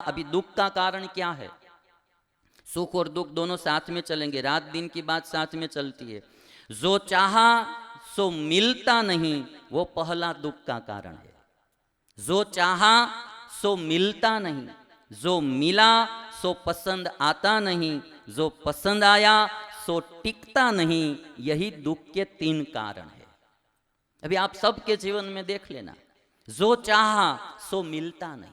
अभी दुख का कारण क्या है? सुख और दुख दोनों साथ में चलेंगे, रात दिन की बात साथ में चलती है। जो चाहा सो मिलता नहीं, वो पहला दुख का कारण है। जो चाहा सो मिलता नहीं, जो मिला सो पसंद आता नहीं, जो पसंद आया सो टिकता नहीं। यही दुख के तीन कारण है। अभी आप सबके जीवन में देख लेना, जो चाहा सो मिलता नहीं।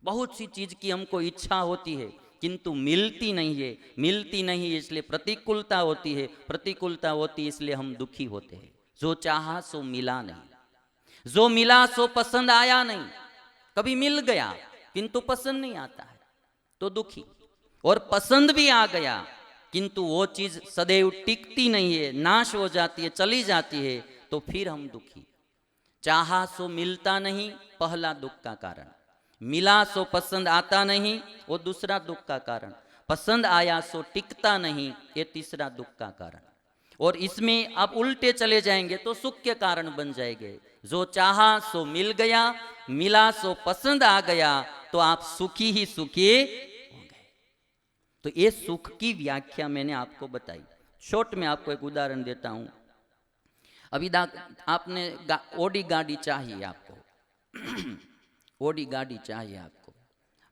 बहुत सी चीज की हमको इच्छा होती है किंतु मिलती नहीं है, मिलती नहीं है इसलिए प्रतिकूलता होती है, प्रतिकूलता होती है इसलिए हम दुखी होते हैं। जो चाहा सो मिला नहीं, जो मिला सो पसंद आया नहीं। कभी मिल गया किंतु पसंद नहीं आता है तो दुखी, और पसंद भी आ गया किंतु वो चीज सदैव टिकती नहीं है, नाश हो जाती है, चली जाती है, तो फिर हम दुखी। चाहा सो मिलता नहीं, पहला दुख का कारण। मिला सो पसंद आता नहीं, वो दूसरा दुख का कारण। पसंद आया सो टिकता नहीं, ये तीसरा दुख का कारण। और इसमें आप उल्टे चले जाएंगे तो सुख के कारण बन जाएंगे। जो चाहा सो मिल गया, मिला सो पसंद आ गया, तो आप सुखी ही सुखी हो गए। तो ये सुख की व्याख्या मैंने आपको बताई। शॉर्ट में आपको एक उदाहरण देता हूं। अभी आपने ओडी गाड़ी चाहिए आपको ओडी गाड़ी चाहिए आपको,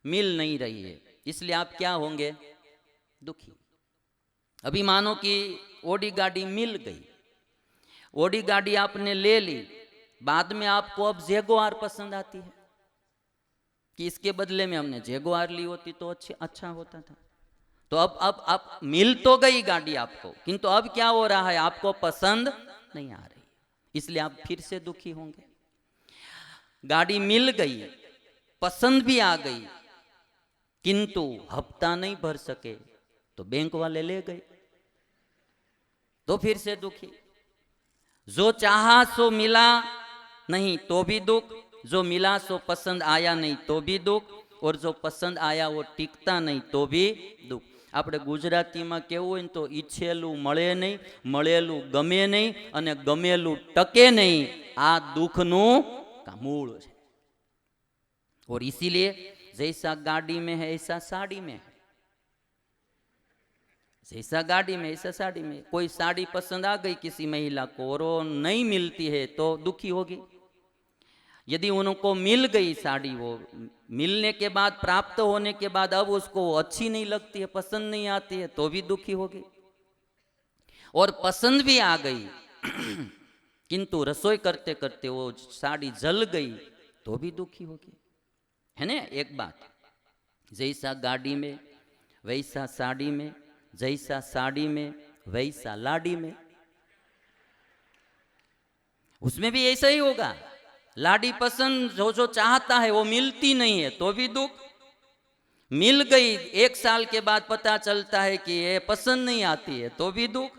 मिल नहीं रही है, इसलिए आप क्या होंगे? दुखी। अभी मानो कि ओडी गाड़ी मिल गई, ओडी गाड़ी आपने ले ली, बाद में आपको अब जेगुआर पसंद आती है कि इसके बदले में हमने जेगुआर ली होती तो अच्छा होता था। तो अब मिल तो गई गाड़ी आपको, किंतु अब क्या हो रहा है? आपको पसंद नहीं आ रही, इसलिए आप फिर से दुखी होंगे। गाड़ी मिल गई, पसंद भी आ गई, किंतु हफ्ता नहीं भर सके तो बैंक वाले ले गए, तो फिर से दुखी। जो चाहा सो मिला नहीं तो भी दुख, जो मिला सो पसंद आया नहीं तो भी दुख, और जो पसंद आया वो टिकता नहीं तो भी दुख। આપણે ગુજરાતીમાં કેવું હોય ને તો ઈચ્છેલું મળે નહીં, મળેલું ગમે નહીં, અને ગમેલું ટકે નહીં, આ દુઃખનું મૂળ છે। और इसीलिए जैसा गाड़ी में है ऐसा साड़ी में है, जैसा गाड़ी में ऐसा साड़ी में। कोई साड़ी पसंद आ गई किसी महिला को और वो नहीं मिलती है तो दुखी होगी। यदि उनको मिल गई साड़ी, वो मिलने के बाद, प्राप्त होने के बाद अब उसको अच्छी नहीं लगती है, पसंद नहीं आती है, तो भी दुखी होगी। और पसंद भी आ गई किंतु रसोई करते करते वो साड़ी जल गई तो भी दुखी होगी, है ना? एक बात, जैसा गाड़ी में वैसा साड़ी में, जैसा साड़ी में वैसा लाड़ी में। उसमें भी ऐसा ही होगा। लाड़ी पसंद जो चाहता है वो मिलती नहीं है तो भी दुख, मिल गई एक साल के बाद पता चलता है कि ये पसंद नहीं आती है तो भी दुख,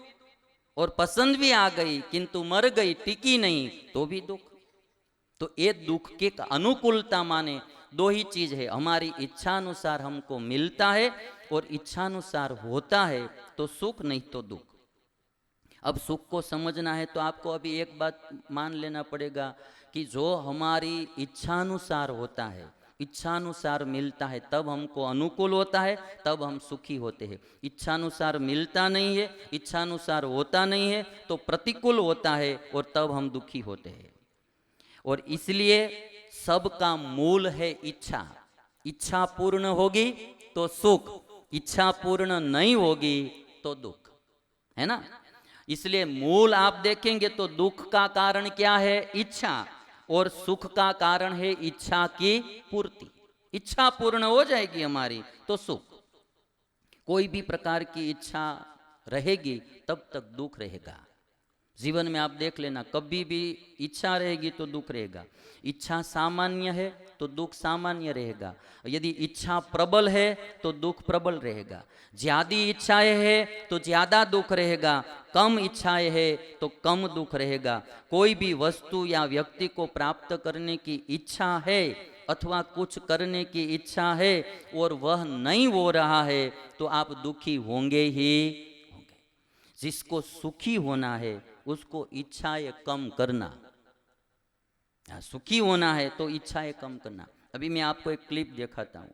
और पसंद भी आ गई किंतु मर गई, टिकी नहीं, तो भी दुख। तो ये दुख के अनुकूलता माने दो ही चीज है, हमारी इच्छा अनुसार हमको मिलता है और इच्छानुसार होता है तो सुख, नहीं तो दुख। अब सुख को समझना है तो आपको अभी एक बात मान लेना पड़ेगा कि जो हमारी इच्छानुसार होता है, इच्छानुसार मिलता है, तब हमको अनुकूल होता है, तब हम सुखी होते हैं। इच्छानुसार मिलता नहीं है, इच्छानुसार होता नहीं है तो प्रतिकूल होता है और तब हम दुखी होते हैं। और इसलिए सबका मूल है इच्छा। इच्छा पूर्ण होगी तो सुख, इच्छा पूर्ण नहीं होगी तो दुख, है ना? इसलिए मूल आप देखेंगे तो दुख का कारण क्या है? इच्छा, और सुख का कारण है इच्छा की पूर्ति। इच्छा पूर्ण हो जाएगी हमारी तो सुख। कोई भी प्रकार की इच्छा रहेगी तब तक दुख रहेगा। जीवन में आप देख लेना, कभी भी इच्छा रहेगी तो दुख रहेगा। इच्छा सामान्य है तो दुख सामान्य रहेगा, यदि इच्छा प्रबल है तो दुख प्रबल रहेगा। ज्यादा इच्छाएं है तो ज्यादा दुख रहेगा, कम इच्छाएं है तो कम दुख रहेगा। कोई भी वस्तु या व्यक्ति को प्राप्त करने की इच्छा है अथवा कुछ करने की इच्छा है और वह नहीं हो रहा है तो आप दुखी होंगे ही होंगे। जिसको सुखी होना है उसको इच्छाएं कम करना, सुखी होना है तो इच्छाएं कम करना। अभी मैं आपको एक क्लिप दिखाता हूं।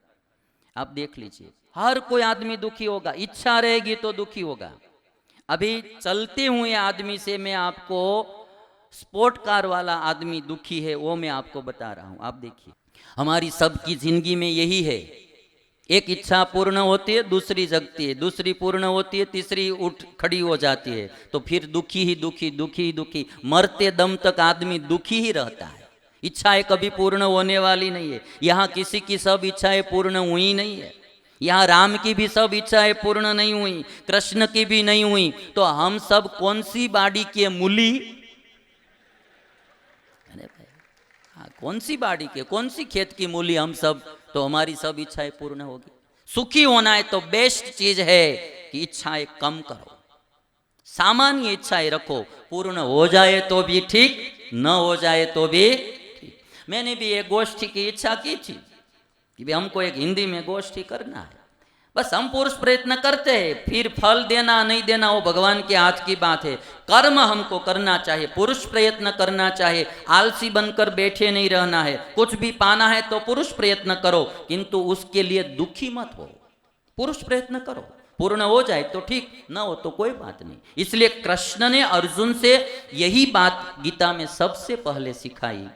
आप देख लीजिए, हर कोई आदमी दुखी होगा, इच्छा रहेगी तो दुखी होगा। अभी चलते हुए आदमी से मैं आपको स्पोर्ट कार वाला आदमी दुखी है वो मैं आपको बता रहा हूं। आप देखिए, हमारी सबकी जिंदगी में यही है, एक इच्छा पूर्ण होती है, दूसरी जगती है, दूसरी पूर्ण होती है, तीसरी उठ खड़ी हो जाती है, तो फिर दुखी ही दुखी, दुखी ही दुखी, मरते दम तक आदमी दुखी ही रहता है। इच्छाएं कभी पूर्ण होने वाली नहीं है। यहाँ किसी की सब इच्छाएं पूर्ण हुई नहीं है। यहाँ राम की भी सब इच्छाएं पूर्ण नहीं हुई, कृष्ण की भी नहीं हुई, तो हम सब कौन सी बाड़ी के मूली, कौन सी बाड़ी के, कौन सी खेत की मूली हम सब, तो हमारी सब इच्छाएं पूर्ण होगी। सुखी होना है तो बेस्ट चीज है कि इच्छाएं कम करो, सामान्य इच्छाएं रखो, पूर्ण हो जाए तो भी ठीक, न हो जाए तो भी ठीक। मैंने भी एक गोष्ठी की इच्छा की थी कि भी हमको एक हिंदी में गोष्ठी करना है, बस हम पुरुष प्रयत्न करते हैं, फिर फल देना नहीं देना वो भगवान के हाथ की बात है। कर्म हमको करना चाहिए, पुरुष प्रयत्न करना चाहिए, आलसी बनकर बैठे नहीं रहना है। कुछ भी पाना है तो पुरुष प्रयत्न करो, किंतु उसके लिए दुखी मत हो। पुरुष प्रयत्न करो, पूर्ण हो जाए तो ठीक, न हो तो कोई बात नहीं। इसलिए कृष्ण ने अर्जुन से यही बात गीता में सबसे पहले सिखाई,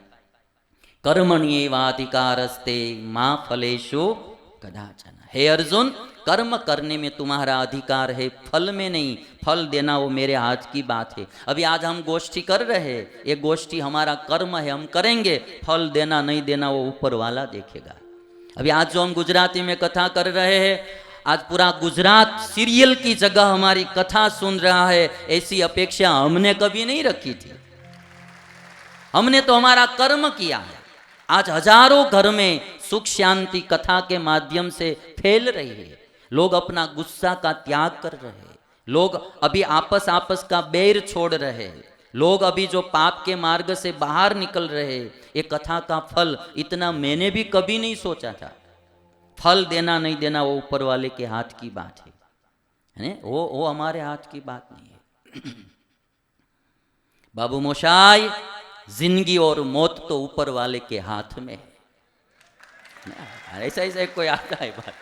कर्मण्येवाधिकारस्ते मां फलेषु कदाचन। हे अर्जुन, कर्म करने में तुम्हारा अधिकार है, फल में नहीं। फल देना वो मेरे हाथ की बात है। अभी आज हम गोष्ठी कर रहे हैं, ये गोष्ठी हमारा कर्म है, हम करेंगे, फल देना नहीं देना वो ऊपर वाला देखेगा। अभी आज जो हम गुजराती में कथा कर रहे हैं, आज पूरा गुजरात सीरियल की जगह हमारी कथा सुन रहा है, ऐसी अपेक्षा हमने कभी नहीं रखी थी। हमने तो हमारा कर्म किया है। आज हजारों घर में सुख शांति कथा के माध्यम से फैल रही है। लोग अपना गुस्सा का त्याग कर रहे हैं, लोग अभी आपस का बैर छोड़ रहे हैं, लोग अभी जो पाप के मार्ग से बाहर निकल रहे हैं। ये कथा का फल इतना मैंने भी कभी नहीं सोचा था। फल देना नहीं देना वो ऊपर वाले के हाथ की बात है, वो हमारे हाथ की बात नहीं है। बाबू मोशाई, जिंदगी और मौत तो ऊपर वाले के हाथ में है। ऐसा ऐसा कोई आता है बात।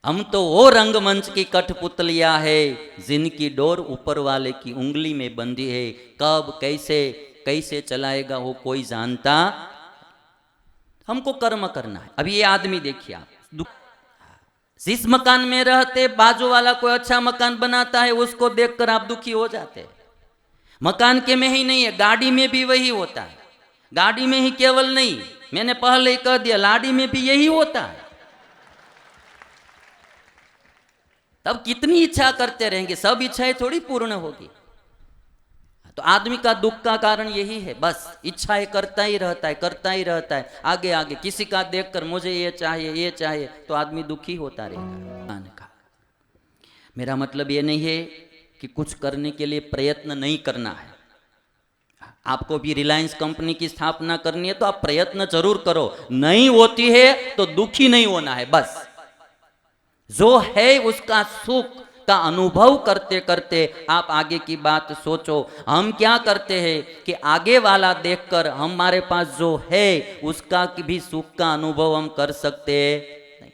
हम तो वो रंगमंच की कठपुतलियां है जिनकी डोर ऊपर वाले की उंगली में बंधी है। कब कैसे कैसे चलाएगा वो कोई जानता। हमको कर्म करना है। अभी ये आदमी देखिए आप, जिस मकान में रहते बाजू वाला कोई अच्छा मकान बनाता है, उसको देखकर आप दुखी हो जाते हैं। मकान के में ही नहीं है, गाड़ी में भी वही होता है। गाड़ी में ही केवल नहीं, मैंने पहले ही कह दिया, लाड़ी में भी यही होता है। तब कितनी इच्छा करते रहेंगे, सब इच्छाएं थोड़ी पूर्ण होगी। तो आदमी का दुख का कारण यही है, बस इच्छाएं करता ही रहता है, करता ही रहता है, आगे आगे किसी का देखकर मुझे ये चाहिए, तो आदमी दुखी होता रहेगा। मेरा मतलब ये नहीं है कि कुछ करने के लिए प्रयत्न नहीं करना है। आपको भी रिलायंस कंपनी की स्थापना करनी है तो आप प्रयत्न जरूर करो, नहीं होती है तो दुखी नहीं होना है। बस जो है उसका सुख का अनुभव करते करते आप आगे की बात सोचो। हम क्या करते हैं कि आगे वाला देखकर हमारे पास जो है उसका भी सुख का अनुभव हम कर सकते नहीं।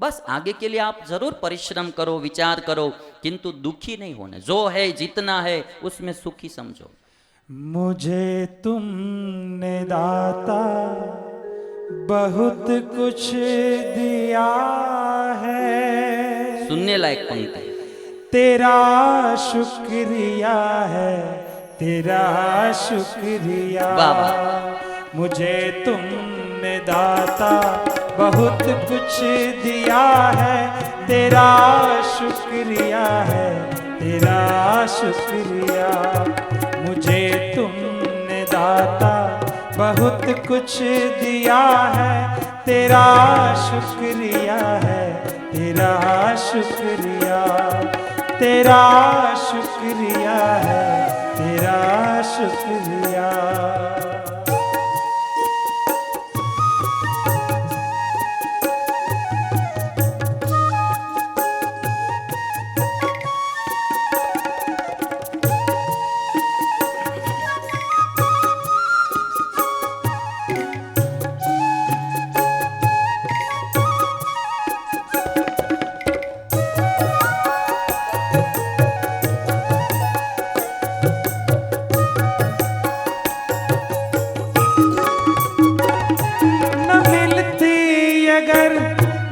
बस आगे के लिए आप जरूर परिश्रम करो, विचार करो, किंतु दुखी नहीं होना। जो है जितना है उसमें सुखी समझो। मुझे तुमने दाता बहुत कुछ दिया है, सुनने लायक पंक्ति। तेरा शुक्रिया है, तेरा शुक्रिया। वाह। मुझे तुमने दाता बहुत कुछ दिया है, तेरा शुक्रिया है, तेरा शुक्रिया। मुझे तुमने दाता बहुत कुछ दिया है, तेरा शुक्रिया है, तेरा शुक्रिया, तेरा शुक्रिया है, तेरा शुक्रिया। अगर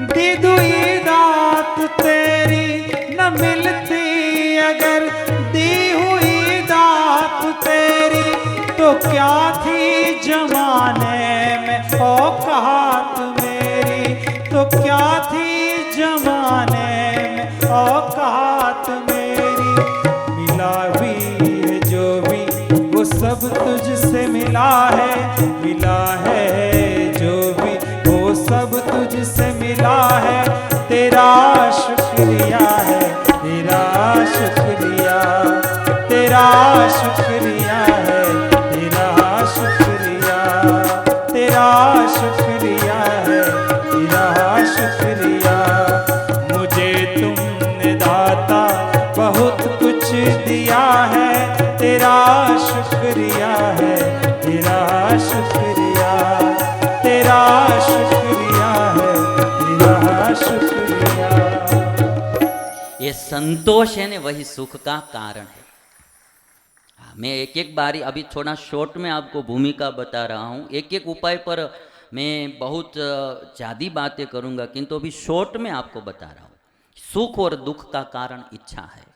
दी दुई दात तेरी न मिलती, अगर दी हुई दात तेरी तो क्या थी जमाने में औकात मेरी, तो क्या थी जमाने में औकात मेरी। मिला भी है जो भी वो सब तुझसे मिला है, मिला है जो भी वो सब तुझसे मिला है। तेरा शुक्रिया है, तेरा शुक्रिया, तेरा शुक्रिया है, तेरा शुक्रिया, तेरा शुक्रिया है, तेरा शुक्रिया। मुझे तुमने दाता बहुत कुछ दिया है, तेरा शुक्रिया है, तेरा शुक्रिया, तेरा शुक्रिया है, तेरा शुक्रिया। ये संतोष है ना, वही सुख का कारण है। मैं एक एक बारी अभी थोड़ा शॉर्ट में आपको भूमिका बता रहा हूँ, एक एक उपाय पर मैं बहुत ज़्यादा बातें करूँगा, किंतु अभी शॉर्ट में आपको बता रहा हूँ। सुख और दुख का कारण इच्छा है।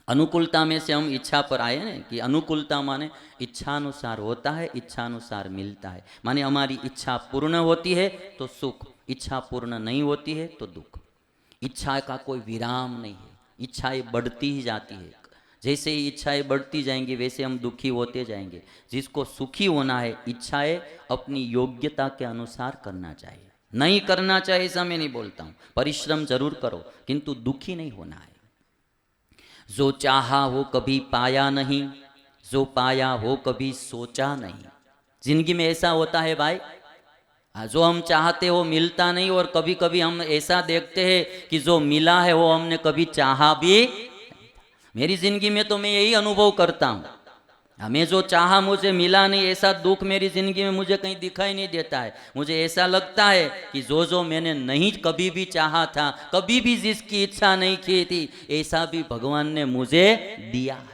अनुकूलता में से हम इच्छा पर आए ना, कि अनुकूलता माने इच्छानुसार होता है, इच्छानुसार मिलता है। माने हमारी इच्छा पूर्ण होती है तो सुख, इच्छा पूर्ण नहीं होती है तो दुख। इच्छा का कोई विराम नहीं है, इच्छाएं बढ़ती ही जाती है। जैसे ही इच्छाएं बढ़ती जाएंगी वैसे हम दुखी होते जाएंगे। जिसको सुखी होना है, इच्छाएं अपनी योग्यता के अनुसार करना चाहिए। नहीं करना चाहिए ऐसा मैं नहीं बोलता हूँ, परिश्रम जरूर करो, किंतु दुखी नहीं होना है। जो चाहा वो कभी पाया नहीं, जो पाया वो कभी सोचा नहीं। जिंदगी में ऐसा होता है भाई, जो हम चाहते वो मिलता नहीं, और कभी कभी हम ऐसा देखते हैं कि जो मिला है वो हमने कभी चाहा भी। मेरी जिंदगी में तो मैं यही अनुभव करता हूँ, हमें जो चाहा मुझे मिला नहीं, ऐसा दुख मेरी जिंदगी में मुझे कहीं दिखाई नहीं देता है। मुझे ऐसा लगता है कि जो मैंने नहीं कभी भी चाहा था, कभी भी जिसकी इच्छा नहीं की थी, ऐसा भी भगवान ने मुझे दिया है।